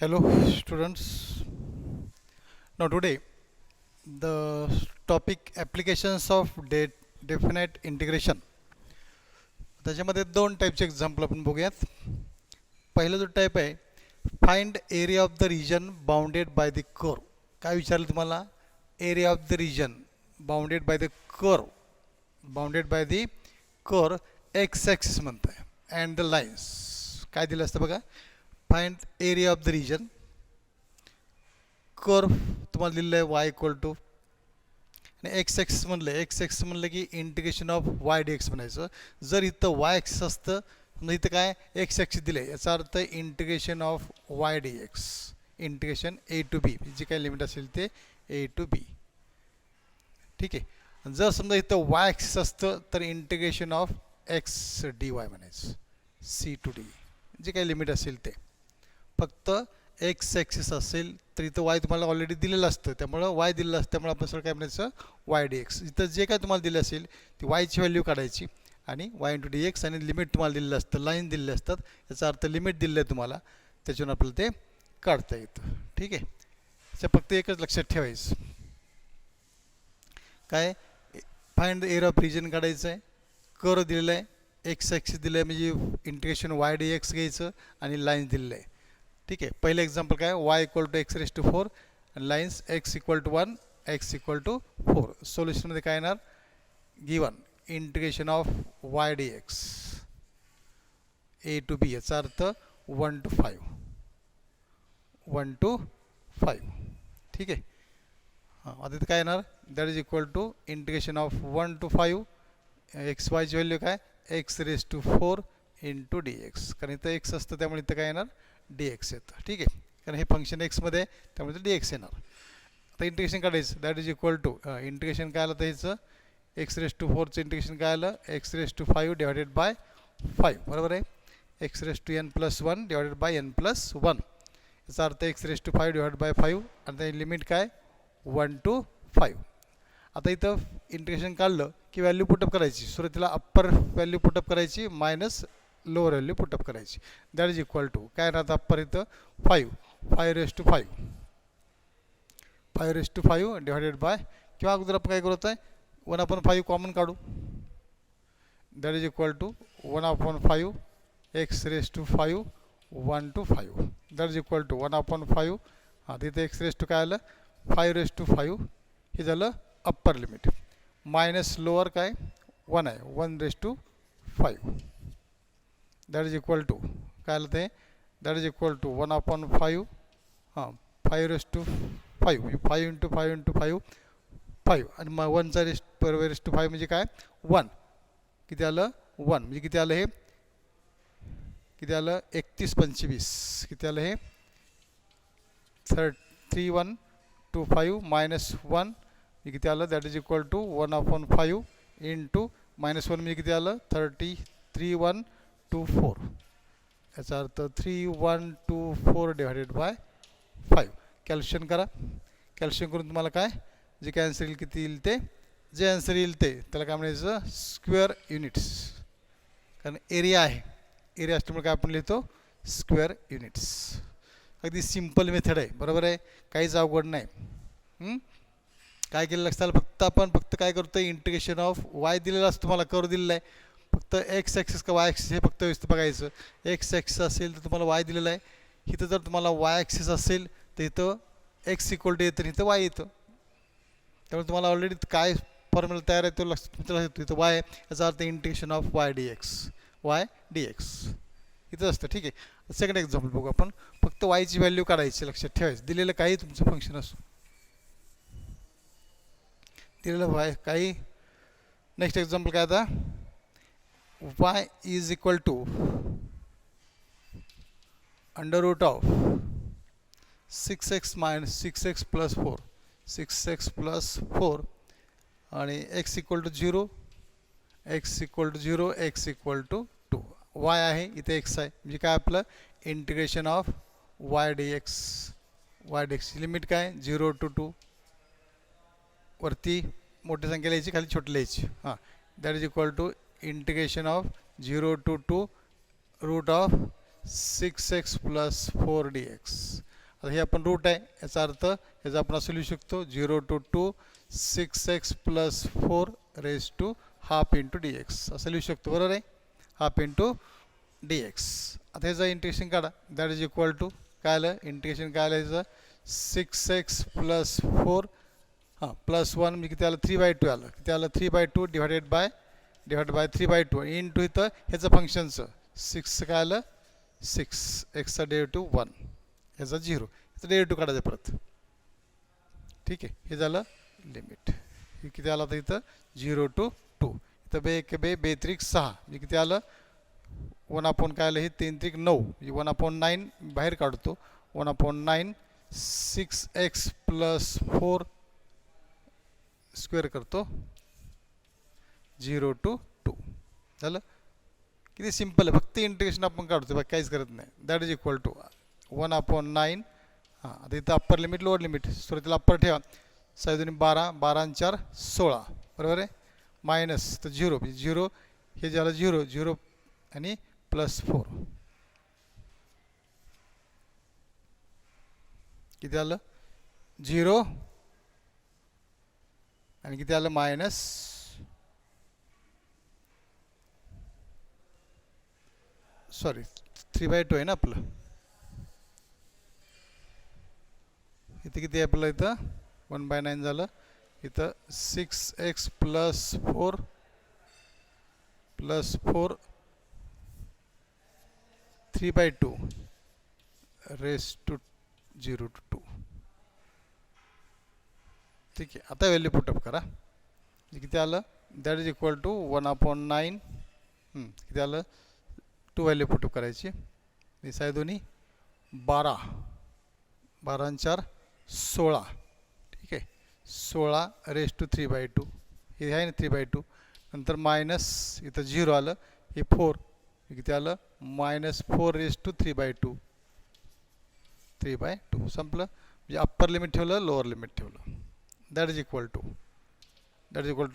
Hello students. Now today the topic applications of definite integration. त्याच्यामध्ये दोन टाईपचे example आपण बघूयात. पहिला जो टाईप आहे find area of the region bounded by the curve. काय विचारलं तुम्हाला? Area of the region bounded by the curve. Bounded by the curve x axis म्हणताय अँड द लाईन्स. काय दिलं असतं बघा. Find area of the region. Curve तुम्हाला दिलेलं आहे वाय इक्वल टू आणि एक्स एक्स म्हणलं की integration of Y D x म्हणायचं. जर इथं वाय एक्सिस असतं म्हणजे इथं काय एक्स एक्सिस दिले याचा अर्थ integration of Y D X. Integration A to B जे काही लिमिट असेल ते ए टू बी. ठीक आहे. जर समजा इथं वाय एक्सिस असतं तर integration of x D Y म्हणायचं. सी टू डी जे काही लिमिट असेल ते. फक्त एक्स ॲक्सिस असेल तर इथं वाय तुम्हाला ऑलरेडी दिलेलं असतं त्यामुळं वाय दिलेलं असतं त्यामुळे आपण सर काय म्हणायचं वाय डी एक्स. इथं जे काय तुम्हाला दिलं असेल ती वायची व्हॅल्यू काढायची आणि वाय इंटू डी एक्स आणि लिमिट तुम्हाला दिलेलं असतं लाईन दिलेले असतात याचा अर्थ लिमिट दिलं आहे तुम्हाला त्याच्यावरून आपल्याला ते काढता येतं. ठीक आहे. त्याचं फक्त एकच लक्षात ठेवायचं काय find the area of region काढायचं आहे. कर्व दिलेलं आहे एक्स ॲक्सिस दिलं आहे म्हणजे इंटिग्रेशन वाय डी एक्स घ्यायचं आणि लाईन दिलेलं आहे. ठीक आहे. पहिलं एक्झाम्पल काय Y equal to X raise to 4 आणि lines X equal to 1 X equal to 4. सोल्युशनमध्ये काय येणार given integration of Y D X A to B याचा अर्थ 1 to 5 1 to 5. ठीक आहे. हां आता इथं काय येणार that is equal to integration of 1 to 5 X वायची व्हॅल्यू काय X raise to 4 into D X. कारण इथं एक्स असतं त्यामुळे इथं काय येणार डी एक्स येतं. ठीक आहे. कारण हे फंक्शन एक्समध्ये आहे त्यामुळे डी एक्स येणार. आता इंटिग्रेशन काढायचं that is equal to integration काय आलं तर ह्याचं एक्स रेस टू 4चं इंटिग्रेशन काय आलं X raise to 5 divided by 5 बरोबर आहे. X raise to N plus 1 divided by N plus 1 याचा अर्थ X raise to 5 divided by 5 आणि त्याची लिमिट काय 1 to 5. आता इथं इंटिग्रेशन काढलं की व्हॅल्यू पुटअप करायची. सुरुवातीला अप्पर व्हॅल्यू पुटअप करायची मायनस लोअर व्हॅल्यू पुटअप करायची. दॅट इज इक्वल टू काय राहतं अप्पर इथं 5 raise to 5 raise to 5 divided by किंवा अगोदर आपण काय करत आहे 1/5 कॉमन काढू. That is equal to 1/5 X raise to 5 1 to 5 that is equal to 1/5. हां तिथे एक्स रेस टू काय आलं 5 रेस टू 5 हे झालं अप्पर लिमिट मायनस लोअर काय 1 आहे 1 raise to 5 that is equal to काय आलं ते दॅट इज इक्वल टू 1/5 हां 5 रेस टू 5 5 इंटू 5 इंटू 5 आणि मग 1चा रेस टू 5 म्हणजे काय 1 किती आलं 1 म्हणजे किती आलं हे किती आलं 31/25 किती आलं हे 3125 मायनस 1 किती आलं that is equal to 1/5 into minus 1 म्हणजे किती आलं 3124 याचा अर्थ 3124 डिवायडेड बाय 5. कॅल्क्युलेशन करा. कॅल्क्युलेशन करून तुम्हाला काय जे काय आन्सर येईल किती येईल ते जे आन्सर येईल ते त्याला काय म्हणायचं स्क्वेअर युनिट्स. कारण एरिया आहे एरिया असल्यामुळे काय आपण लिहितो स्क्वेअर युनिट्स. अगदी सिम्पल मेथड आहे बरोबर आहे काहीच अवघड नाही. काय केलं लक्षात आपण फक्त काय करतो इंटिग्रेशन ऑफ वाय दिलेलं असतं तुम्हाला कर्व दिलेला आहे. फक्त एक्स ॲक्सिस का वाय ॲक्सिस हे फक्त व्यवस्थित बघायचं. एक्स ॲक्सिस असेल तर तुम्हाला वाय दिलेलं आहे. इथं जर तुम्हाला वाय ॲक्सिस असेल तर इथं एक्स इक्वल टू येतं इथं वाय येतं. त्यामुळे तुम्हाला ऑलरेडी काय फॉर्म्युला तयार आहे तो लक्षात येतो. इथं वाय याचा अर्थ integration of Y D x इथं असतं. ठीक आहे. सेकंड एक्झाम्पल बघू आपण. फक्त वायची व्हॅल्यू काढायची लक्षात ठेवायचं. दिलेलं काही तुमचं फंक्शन असो दिलेलं वाय काही. नेक्स्ट एक्झाम्पल काय आता Y is equal to under root of 6x minus 6x plus 4 6x plus 4 आणि X equal to 0 X equal to 0 X equal to 2. Y आहे इथे एक्स आहे म्हणजे काय आपलं integration of Y D X limit काय 0 to 2 वरती मोठी संख्या लिहायची खाली छोटी लिहायची. हां that is equal to integration of 0 to 2 root of 6x plus 4 dx आता हे आपण रूट आहे, याचा अर्थ याचा आपण असं लिहू शकतो 0 to 2 6x + 4 raise to half into D X असं लिहू शकतो, बरोबर आहे, हाफ इंटू डी एक्स. आता ह्याचं इंटिग्रेशन काढा, दॅट इज इक्वल टू काय आलं, इंटिग्रेशन काय आलं ह्याचं 6x + 4 +1 म्हणजे किती आलं 3/2 आलं, किती आलं 3/2 डिवायडेड बाय 3/2 इंटू इथं ह्याचं फंक्शनचं 6 काय आलं 6, एक्सचा डेरिव्हेटिव्ह 1, ह्याचा 0, ह्याचं डेरिव्हेटिव्ह काढायचं परत. ठीक आहे, हे झालं लिमिट. हे किती आलं आता इथं 0 to 2, इथं बे एक बे 6 म्हणजे किती आलं 1/, काय आलं हे 3×3 9 म्हणजे 1/9 बाहेर काढतो, 1/9 6x + 4 स्क्वेअर करतो 0 to 2 झालं. किती सिम्पल आहे, फक्त इंटिग्रेशन आपण काढतो, बाकी काहीच करत नाही. That is equal to 1/9. आता इथं अप्पर लिमिट लोअर लिमिट, सुरुवातीला अप्पर ठेवा, 6 × 12 12 × 4 16, बरोबर आहे, मायनस तर 0 0, हे झालं 0 0 आणि +4 किती आलं 0 आणि किती आलं मायनस, सॉरी 3/2 आहे ना आपलं, इथं किती आहे आपलं, इथं 1/9 झालं, इथं 6x + 4 3/2 रेज टू 0 to 2. ठीक आहे, आता व्हॅल्यू पुटअप करा, किती आलं दॅट इज इक्वल टू 1/9, किती आलं 2 व्हॅल्यू पुटअप करायची, साय दोन्ही 12 12 × 4 16, ठीक आहे, 16 रेज टू 3/2, हे आहे ना 3/2, नंतर मायनस इथं 0 आलं, हे 4 किती आलं -4 रेज टू 3/2 संपलं. म्हणजे अप्पर लिमिट ठेवलं, लोअर लिमिट ठेवलं, दॅट इज इक्वल टू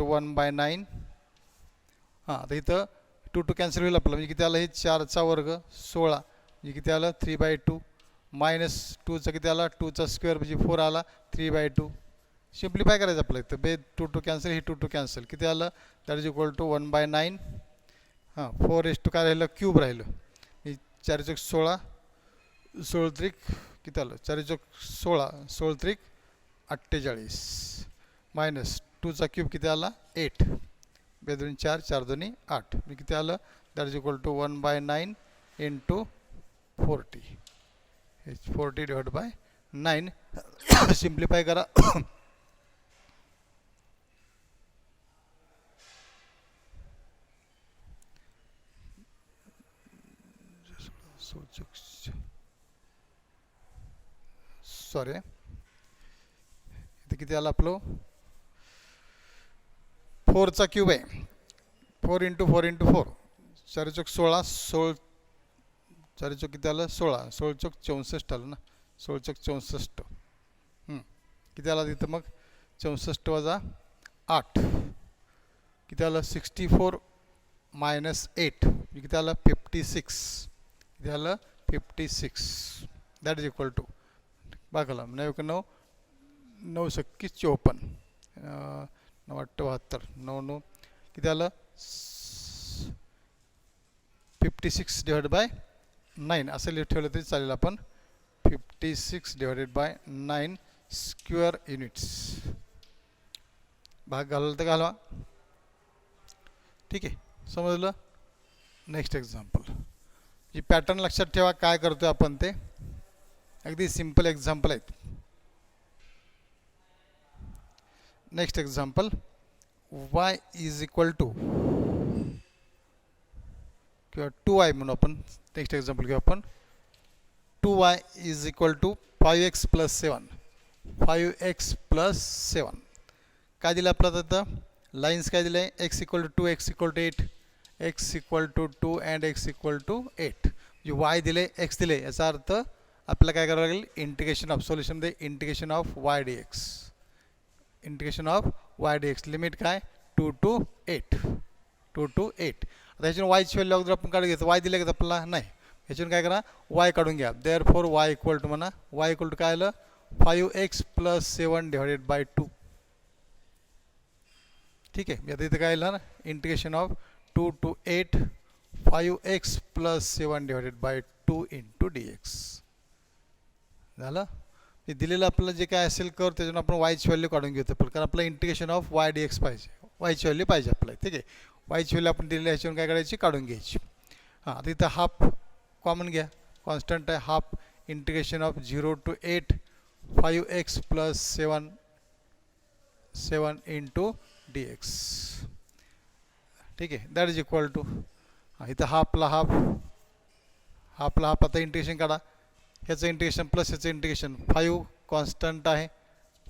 1/9. आता इथं 2 to कॅन्सल होईल आपलं, म्हणजे किती आलं हे 4चा वर्ग 16 म्हणजे किती आलं 3/2, -2चा किती आला 2चा स्क्वेअर म्हणजे 4 आला 3/2. सिम्प्लिफाय करायचं आपलं इथं, बे 2 to कॅन्सल, हे 2 to कॅन्सल, किती आलं दॅट इज इक्वल टू 1/9. 4 काय राहिलं क्यूब राहिलं, 4 × 16 16 त्रिक किती आलं 4 × 16 16 त्रिक 48 मायनस 2चा क्यूब किती आला 8, 2 × 4 4 × 2 8 म्हणजे किती आलं that is equal to 1/9 into 40, 40 divide by 9. Simplify करा, सॉरी इथे किती आलं आपलं 4चा क्यूब आहे, 4 × 4 × 4 4 × 16 16 4 × किती आलं 16 16 × 64 आलं ना, 16 × 64 किती आला तिथं मग 64 वजा 8 किती आलं 64 मायनस 8 किती आलं 56, किती आलं 56, दॅट इज इक्वल टू बघा 9 × 9 9 × 54 9 × 8 72 9 9 किती आलं 56 डिवाइड बाय 9 असं लिहून ठेवलं तरी चालेल आपण, 56 डिवाइडेड बाय 9 स्क्वेअर युनिट्स, भाग घालवलं तर घालवा. ठीक आहे, समजलं. नेक्स्ट एक्झाम्पल, ही पॅटर्न लक्षात ठेवा काय करतोय आपण ते, अगदी सिंपल एक्झाम्पल आहेत. Next example, y is equal to किंवा 2y म्हणून आपण नेक्स्ट एक्झाम्पल घेऊ आपण, 2y is equal to 5x + 7 5x + 7 काय दिलं आपल्याला तर लाईन्स काय दिले, x equal to 2 x equal to 8 x equal to 2 and x equal to 8, म्हणजे y दिले x दिले, याचा अर्थ आपल्याला काय करावं लागेल इंटिग्रेशन ऑफ सोल्युशनमध्ये integration of y dx, integration of y dx limit काय 2 to 8 2 to 8. आता ह्याच्यावर वायची व्हॅल्यू अगोदर आपण काढून घेतो, y दिले का आपल्याला नाही, ह्याच्यातून काय करा वाय काढून घ्या. Therefore y equal to म्हणा वाय इक्वल टू काय आलं 5x + 7 डिवायडेड बाय 2. ठीक आहे. आता इथं काय आलं ना integration of 2 to 8 5x + 7 divided by 2 into dx झालं. हे दिलेलं आपल्याला जे काय असेल कर त्याच्यातून आपण वायची व्हॅल्यू काढून घेतो कारण आपलं इंटिग्रेशन ऑफ y dx पाहिजे वायची व्हॅल्यू पाहिजे आपल्याला. ठीक आहे. वायची व्हॅल्यू आपण दिलेल्या ह्याच्यावरून काय करायची काढून घ्यायची. हां आता इथं हाफ कॉमन घ्या कॉन्स्टंट आहे half integration of 0 to 8 5x + 7 into dx. ठीक आहे. दॅट इज इक्वल टू इथं हाफला हाफ आता इंटिग्रेशन काढा ह्याचं इंटिग्रेशन प्लस ह्याचं इंटिग्रेशन 5 कॉन्स्टंट आहे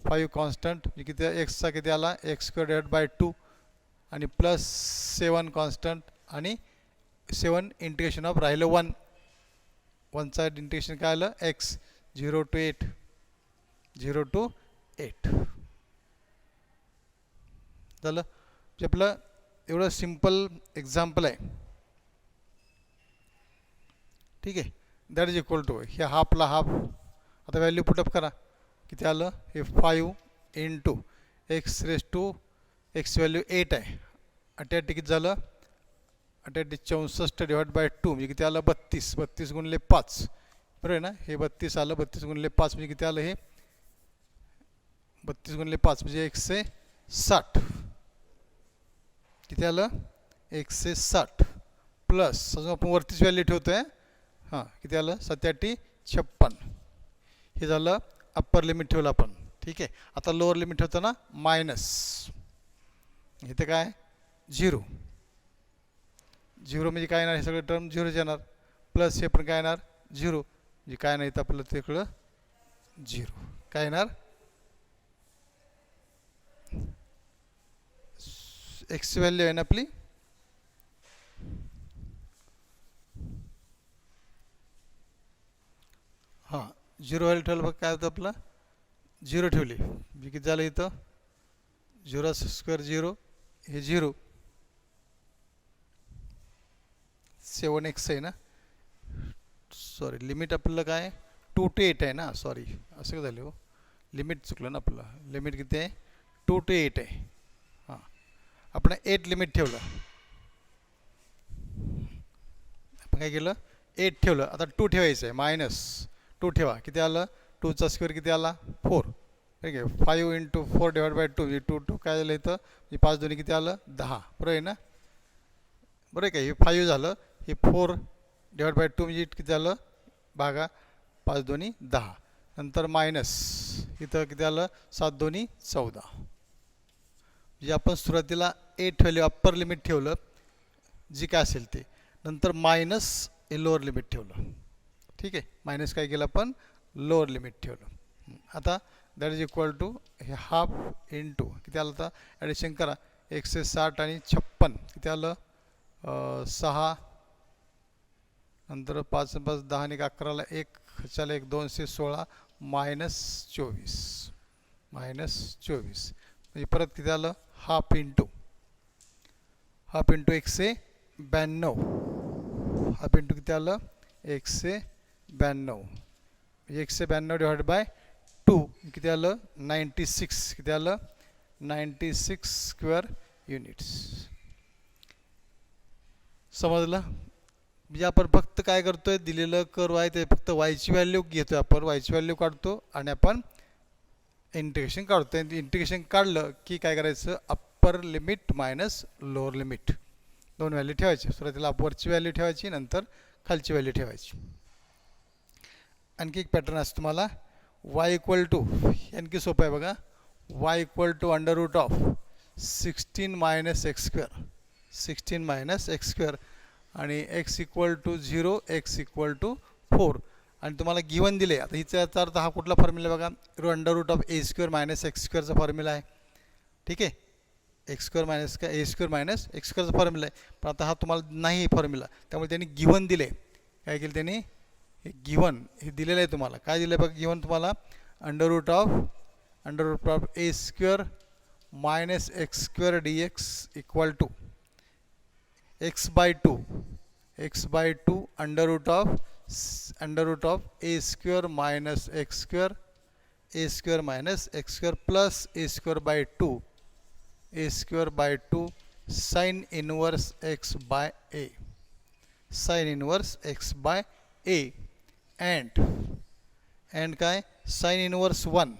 5 कॉन्स्टंट म्हणजे किती एक्सचा किती आला x² डिवाइड बाय 2 आणि प्लस 7 कॉन्स्टंट आणि 7 इंटिग्रेशन ऑफ राहिलं 1चा इंटिग्रेशन काय आलं x 0 to 8 झालं. म्हणजे आपलं एवढं सिम्पल एक्झाम्पल आहे. ठीक आहे. दॅट इज इक्वल टू हे हाफला हाफ आता व्हॅल्यू पुटअप करा किती आलं हे 5 इंटू x व्हॅल्यू 8 आहे 88 किती झालं 88 64 डिवाइड बाय 2 म्हणजे किती आलं 32 गुणिले 5 बरोबर आहे ना हे 32 आलं 32 गुणिले 5 म्हणजे किती आलं हे 32 गुणिले 5 म्हणजे 160 किती आलं 160 प्लस अजून आपण वरतीच व्हॅल्यू ठेवतोय हां किती आलं 5756 हे झालं अप्पर लिमिट ठेवलं आपण. ठीक आहे. आता लोअर लिमिट ठेवताना मायनस इथे काय 0 म्हणजे काय येणार हे सगळे टर्म 0 येणार प्लस हे पण काय येणार 0 म्हणजे काय नाही तर आपलं तिकडं 0 काय येणार एक्स व्हॅल्यू आहे ना आपली हां 0 व्हॅल्यू ठेवलं बघ काय होतं आपलं 0 ठेवली म्हणजे किती झालं इथं 0² 0 हे 0 7x आहे ना सॉरी लिमिट आपल्याला काय 2 to 8 आहे ना सॉरी असं झालं हो लिमिट चुकलं ना आपलं लिमिट किती आहे 2 to 8 आहे. हां आपण 8 लिमिट ठेवलं आपण काय केलं 8 ठेवलं आता 2 ठेवायचं आहे -2 ठेवा किती आलं 2चा स्क्वेअर किती आला 4 ठीक आहे 5 इंटू 4 डिवाइड बाय 2 म्हणजे 2 काय झालं इथं 5 दोन्ही किती आलं 10 बरोबर आहे ना बरोबर आहे का हे 5 झालं हे 4 डिवाइड बाय 2 म्हणजे किती झालं भागा 5 दोन्ही 10 नंतर मायनस इथं किती आलं 7 दोन्ही 14 म्हणजे आपण सुरुवातीला 8 व्हॅल्यू अप्पर लिमिट ठेवलं जी काय असेल ते नंतर मायनस हे लोअर लिमिट ठेवलं. ठीक आहे मायनस काय केलं आपण लोअर लिमिट ठेवलं. आता दॅट इज इक्वल टू हे हाफ इंटू किती आलं आता ॲडिशन करा 160 आणि 56 किती आलं 6 नंतर 5 5 10 आणि 11ला 1 चाले 1 216 -24 म्हणजे परत किती आलं हाफ इंटू 192 हाफ इंटू किती आलं 192 192 डिवाइड बाय 2 किती आलं 96 किती आलं 96 स्क्वेअर युनिट्स. समजलं म्हणजे आपण फक्त काय करतोय दिलेलं कर्व आहे ते फक्त वायची व्हॅल्यू घेतोय आपण वायची व्हॅल्यू काढतो आणि आपण इंटिग्रेशन काढतो. इंटिग्रेशन काढलं की काय करायचं upper limit minus lower limit दोन व्हॅल्यू ठेवायची सुरुवातीला अपवरची व्हॅल्यू ठेवायची नंतर खालची व्हॅल्यू ठेवायची. आणखी एक पॅटर्न असतो तुम्हाला y इक्वल टू आणखी सोपं आहे बघा y इक्वल टू √16 - x² आणि x equal to 0 x equal to 4 आणि तुम्हाला गिवन दिले. आता हिचा याचा अर्थ हा कुठला फॉर्म्युला बघा √a² - x² फॉर्म्युला आहे. ठीक आहे x² - a² - x² फॉर्म्युला आहे पण आता हा तुम्हाला नाही फॉर्म्युला त्यामुळे त्यांनी गिवन दिले. काय केलं त्यांनी हे गिवन हे दिलेलं आहे तुम्हाला काय दिलं बघा गिवन तुम्हाला √a² - x² dx equal to x/2 X by 2 under root of A square minus x square A square minus x square plus A square by 2 sine inverse x by A sine inverse x by A and काय sine inverse 1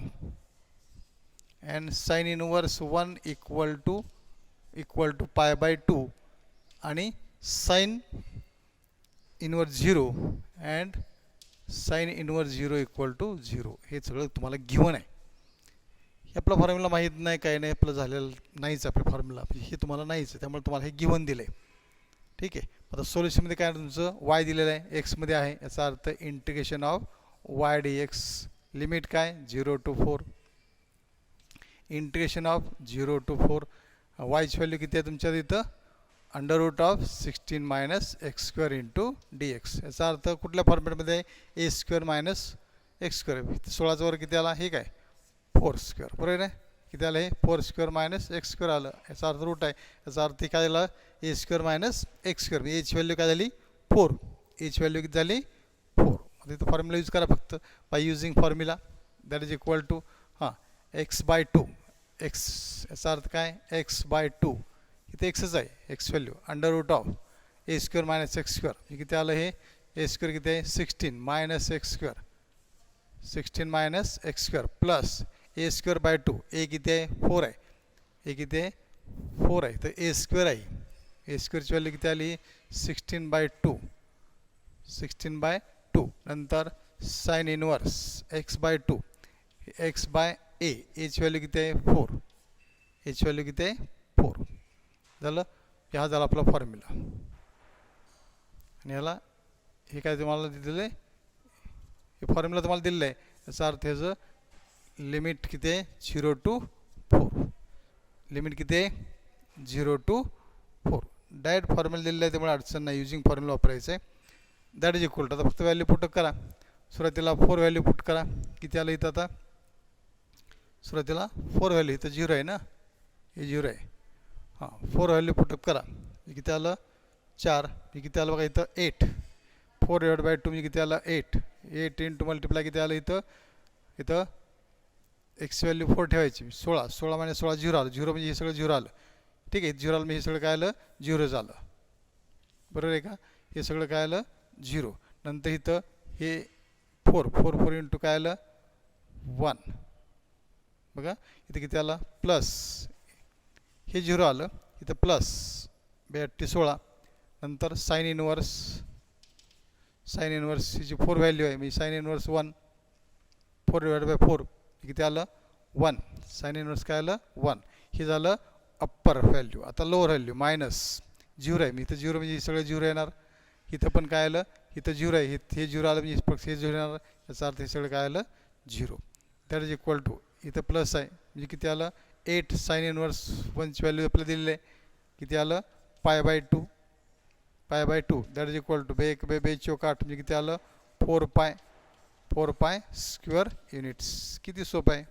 and sine inverse 1 equal to pi by 2 आणि sine inverse 0 and sine inverse 0 equal to 0. हे सगळं तुम्हाला given आहे. हे आपला formula माहीत नाही काही नाही आपलं झालेलं नाहीच आपलं फॉर्म्युला हे तुम्हाला नाहीच आहे त्यामुळे तुम्हाला हे गिवन दिलं आहे. ठीक आहे. आता सोल्युशनमध्ये काय तुमचं वाय दिलेलं आहे एक्समध्ये आहे याचा अर्थ integration of Y D X limit काय 0 to 4 इंटिग्रेशन ऑफ 0 to 4 वायची व्हॅल्यू किती आहे तुमच्या इथं under root of 16 minus x square into D X याचा अर्थ कुठल्या फॉर्मॅटमध्ये आहे A square minus x square 16चा वर किती आला हे काय 4 स्क्वेअर बरोबर आहे किती आलं हे 4 स्क्वेअर मायनस एक्स स्क्वेअर आलं याचा अर्थ रूट आहे याचा अर्थ काय झालं ए स्क्वेअर मायनस एक्स स्क्वेअर एची व्हॅल्यू काय झाली 4 एची व्हॅल्यू किती झाली 4 आता इथं फॉर्म्युला यूज करा फक्त by using formula that is equal to x by 2 x याचा अर्थ काय एक्स बाय 2 इथे एक्सच आहे x value under root of A square minus x square किती आलं हे ए स्क्वेअर किती आहे 16 minus x square 16 minus x square plus A square by 2 a किती आहे 4 आहे ए किती आहे 4 आहे तर ए स्क्वेअर आहे ए स्क्वेअरची व्हॅल्यू किती आली 16 बाय 2 नंतर sine inverse x by 2 x by एची व्हॅल्यू किती आहे 4 एची व्हॅल्यू किती आहे 4 झालं हा झाला आपला फॉर्म्युला आणि याला हे काय तुम्हाला दिलेलं आहे हे फॉर्म्युला तुम्हाला दिलेलं आहे याचा अर्थ ह्याचं लिमिट किती आहे 0 to 4 लिमिट किती आहे 0 to 4 डायरेक्ट फॉर्म्युला दिलेलं आहे त्यामुळे अडचण नाही युजिंग फॉर्म्युला वापरायचं आहे दॅट इज इक्वल टू आता फक्त व्हॅल्यू पुट करा सुरुवातीला 4 व्हॅल्यू पुट करा किती आलं इथं आता सुरुवातीला 4 व्हॅल्यू इथं 0 आहे ना हे 0 आहे 4 व्हॅल्यू पुटअप करा किती आलं 4 किती आलं बघा इथं 8 4 डिवाइड बाय 2 किती आलं 8 इंटू मल्टिप्लाय किती आलं इथं एक्स व्हॅल्यू 4 ठेवायची 16 मायनस 16 0 आलं 0 म्हणजे हे सगळं 0 आलं ठीक आहे 0 आलं म्हणजे हे सगळं काय आलं 0 झालं बरोबर आहे का हे सगळं काय आलं 0 नंतर इथं हे 4 इंटू काय आलं 1 बघा इथं किती आलं प्लस हे 0 आलं इथं प्लस 82 16 नंतर साइन इनवर्स हिची 4 व्हॅल्यू आहे म्हणजे साइन इनवर्स 1 4 डिवाइड बाय 4 किती आलं 1 साइन इनवर्स काय आलं 1 हे झालं अप्पर व्हॅल्यू आता लोअर व्हॅल्यू मायनस 0 आहे मी इथं 0 म्हणजे हे सगळं 0 येणार इथं पण काय आलं इथं 0 आहे हे 0 आलं म्हणजे हे 0 येणार याचा अर्थ हे सगळं काय आलं 0 दॅट इज इक्वल टू इथं प्लस आहे म्हणजे किती आलं 8 साइन इनवर्स 1ची व्हॅल्यू आपल्याला दिलेली आहे किती आलं pi by 2 that is equal to बे चौक 8 म्हणजे किती आलं 4 पाय स्क्वेअर युनिट्स किती सोपं आहे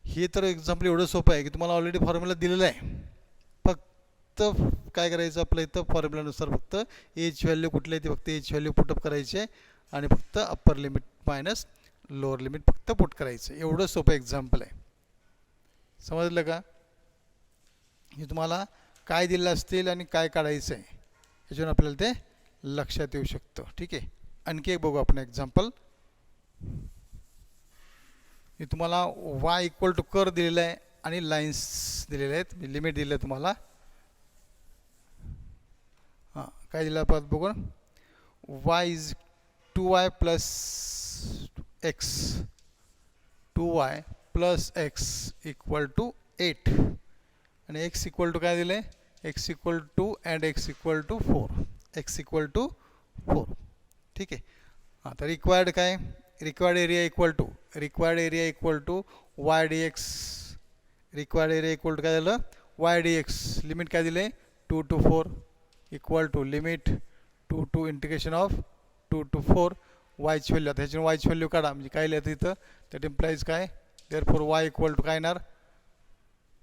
हे तर एक्झाम्पल एवढं सोपं आहे की तुम्हाला ऑलरेडी फॉर्म्युला दिलेला आहे फक्त काय करायचं आपलं इथं फॉर्म्युलानुसार फक्त एच व्हॅल्यू कुठली आहे ती फक्त एच व्हॅल्यू पुटअप करायचे आणि फक्त upper limit minus lower limit फक्त पुट करायचं एवढं सोपं एक्झाम्पल आहे समजलं का हे तुम्हाला काय दिलं असतील आणि काय काढायचं आहे याच्यावर आपल्याला ते लक्षात येऊ शकतं ठीक आहे आणखी एक बघू आपण एक्झाम्पल मी तुम्हाला y इक्वल टू कर दिलेलं आहे आणि लाईन्स दिलेले आहेत लिमिट दिले आहे तुम्हाला काय दिलं आपण बघून y is 2y plus x 2y plus x equal to 8 आणि x इक्वल टू काय दिलं आहे x equal to and x equal to 4 ठीक आहे आता रिक्वायर्ड काय required area equal to y D x required area equal to काय झालं वाय डी एक्स लिमिट काय दिले 2 to 4 equal to limit 2 to integration of 2 to 4 वायची value आता ह्याच्यावर वायची व्हॅल्यू काढा म्हणजे काय लिहितं इथं दॅट इम्प्लाइज काय देअरफॉर y इक्वल टू काय येणार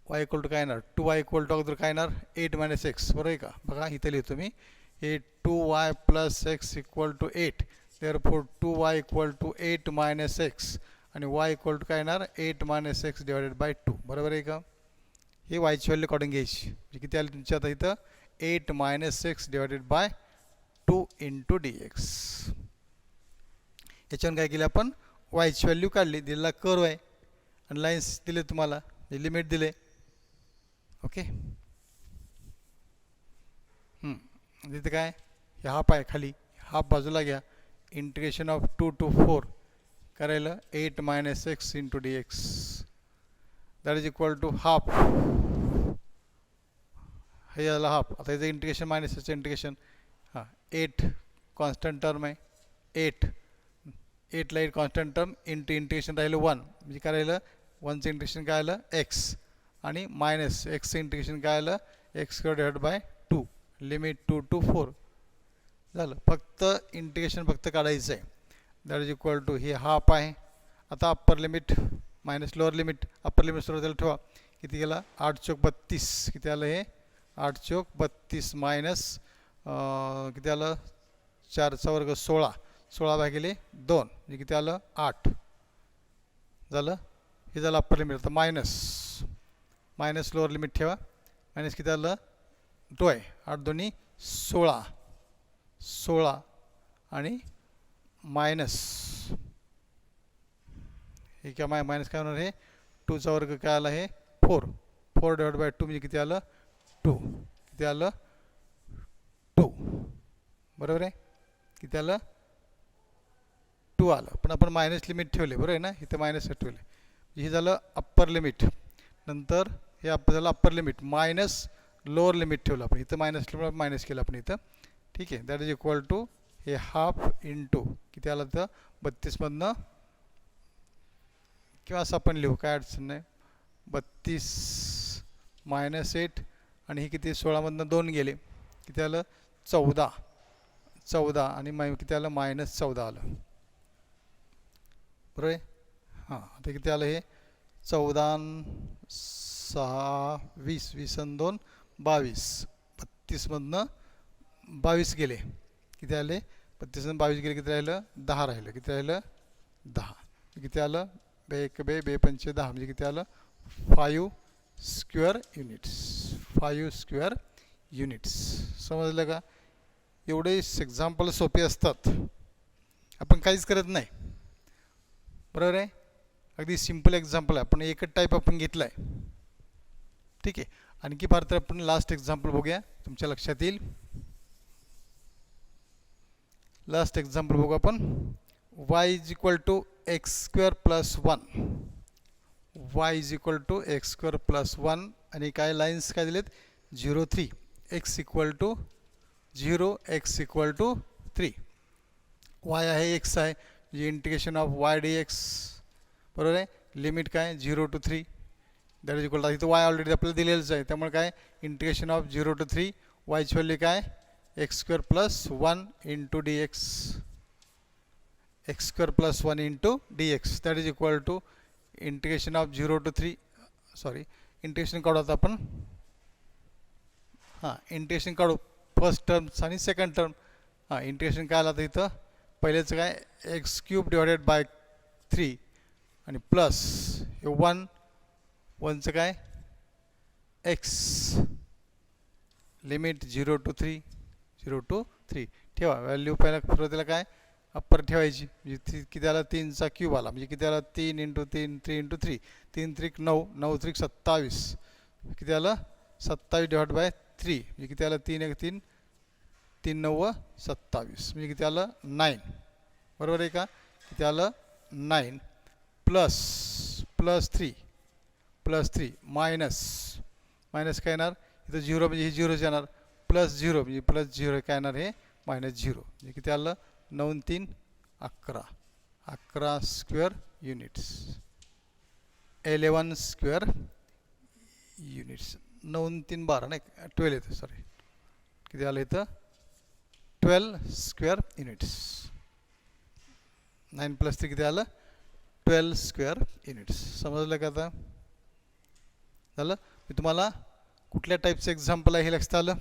y इक्वल टू काय येणार 2y इक्वल टू अगोदर काय येणार 8 - x बरोबर आहे का बघा इथं लिहितो मी हे 2y plus x equal to 8. Therefore 2y equal to 8 minus x आणि y इक्वल टू काय येणार 8 मायनस एक्स डिवायडेड बाय 2. बरोबर आहे का? हे वायची व्हॅल्यू काढून घ्यायची. म्हणजे किती आली तुमची आता इथं 8 minus x divided by 2 into D x. याच्यावर काय केलं आपण वायची व्हॅल्यू काढली. दिलेला कर्व आहे आणि लाईन्स दिले तुम्हाला लिमिट दिले. ओके. तिथे काय हे हाफ आहे खाली हाफ बाजूला घ्या. इंटिग्रेशन ऑफ 2 to 4 करायला 8 minus x into D x that is equal to half. हे झालं हाफ. आता याचं इंटिग्रेशन मायनस याचं इंटिग्रेशन 8 कॉन्स्टंट टर्म आहे 8 ला 8 कॉन्स्टंट टर्म इंटू इंटिग्रेशन राहिलं 1 म्हणजे काय राहिलं 1चं इंटिग्रेशन काय आलं एक्स आणि मायनस एक्सचं इंटिग्रेशन काय आलं x square divide by 2 limit 2 to 4 झालं. फक्त इंटिग्रेशन फक्त काढायचं आहे. दॅट इज इक्वल टू हे हाफ आहे. आता upper limit minus lower limit upper limit सुरुवातीला ठेवा. किती गेला 8 चौक 32 किती आलं हे 8 चौक 32 मायनस किती आलं 4चा वर्ग 16 भागिले 2 म्हणजे किती आलं 8 झालं. हे झालं अप्पर लिमिट. आता मायनस लोअर लिमिट ठेवा. मायनस किती आलं 2 आहे 8 दोन्ही 16 आणि मायनस हे काय मायनस काय होणार हे 2चा वर्ग काय आला हे 4 डिवाइड बाय 2 म्हणजे किती आलं 2 किती आलं 2 बरोबर आहे. किती आलं 2 आलं. पण आपण मायनस लिमिट ठेवले बरोबर आहे ना. इथं मायनस ठेवले. हे झालं अप्पर लिमिट. नंतर हे झालं upper limit minus lower limit ठेवलं आपण. इथं मायनस केलं आपण इथं. ठीक आहे. दॅट इज इक्वल टू हे हाफ इंटू किती आलं तर 32मधनं किंवा असं आपण लिहू काय अडचण नाही 32 मायनस 8 आणि हे किती 16मधनं 2 गेले किती आलं 14 आणि किती आलं मायनस 14 आलं बरोबर आहे. हां आता किती आलं हे 14 6 20 20 आणि 2 22 32मधनं 22 गेले किती आले 32 आणि 22 गेले किती राहिलं 10 राहिलं. किती राहिलं 10 किती आलं 2 2 5 10 म्हणजे किती आलं 5 स्क्वेअर युनिट्स. समजलं का? एवढे एक्झाम्पल सोपे असतात. आपण काहीच करत नाही बरोबर आहे. अगदी सिम्पल एक्झाम्पल आहे. आपण एकच टाईप आपण घेतला आहे. ठीक आहे. आणखी फार तर आपण लास्ट एक्झाम्पल बघूया तुमच्या लक्षात येईल. लास्ट एक्झाम्पल बघू आपण. y is equal to x square plus 1 y is equal to x square plus 1 आणि काय लाईन्स काय दिलेत 0 3 x equal to 0 x equal to 3 y आहे x आहे म्हणजे इंटिग्रेशन ऑफ y dx बरोबर आहे. लिमिट काय 0 to 3 that is equal to इथं y ऑलरेडी आपल्याला दिलेलंच आहे त्यामुळे काय इंटिग्रेशन ऑफ 0 to 3 y ची व्हॅल्यू काय x square plus 1 into D x x square plus 1 into D x that is equal to integration of 0 to 3 integration काढू आता आपण. हां इंटिग्रेशन काढू फर्स्ट टर्म्स आणि सेकंड टर्म. हां इंटिग्रेशन काय आलं तर इथं पहिलेचं काय एक्स क्यूब डिवायडेड बाय 3 आणि प्लस हे 1चं काय एक्स लिमिट 0 to 3 ठेवा. व्हॅल्यू पहिला सुरुवातीला काय अप्पर ठेवायची म्हणजे किती आला 3चा क्यूब आला म्हणजे किती आला 3 इंटू 3 3 इंटू 3 3 3 9 9 3 27 किती आलं 27 डिवाइड बाय 3 म्हणजे किती आलं 3 1 3 3 9 27 म्हणजे किती आलं 9 बरोबर आहे का. किती आलं 9 प्लस 3 मायनस काय येणार इथं 0 म्हणजे हे 0च येणार प्लस 0 म्हणजे प्लस 0 काय येणार हे मायनस 0 म्हणजे किती आलं 9 3 11 स्क्वेअर युनिट्स 11 स्क्वेअर युनिट्स 9 3 12 नाही 12 येतं सॉरी किती आलं इथं 12 स्क्वेअर युनिट्स 9 + 3 किती आलं 12 स्क्वेअर युनिट्स. समजलं का आता झालं. मी तुम्हाला कुठल्या टाईपचं एक्झाम्पल आहे हे लक्षात आलं.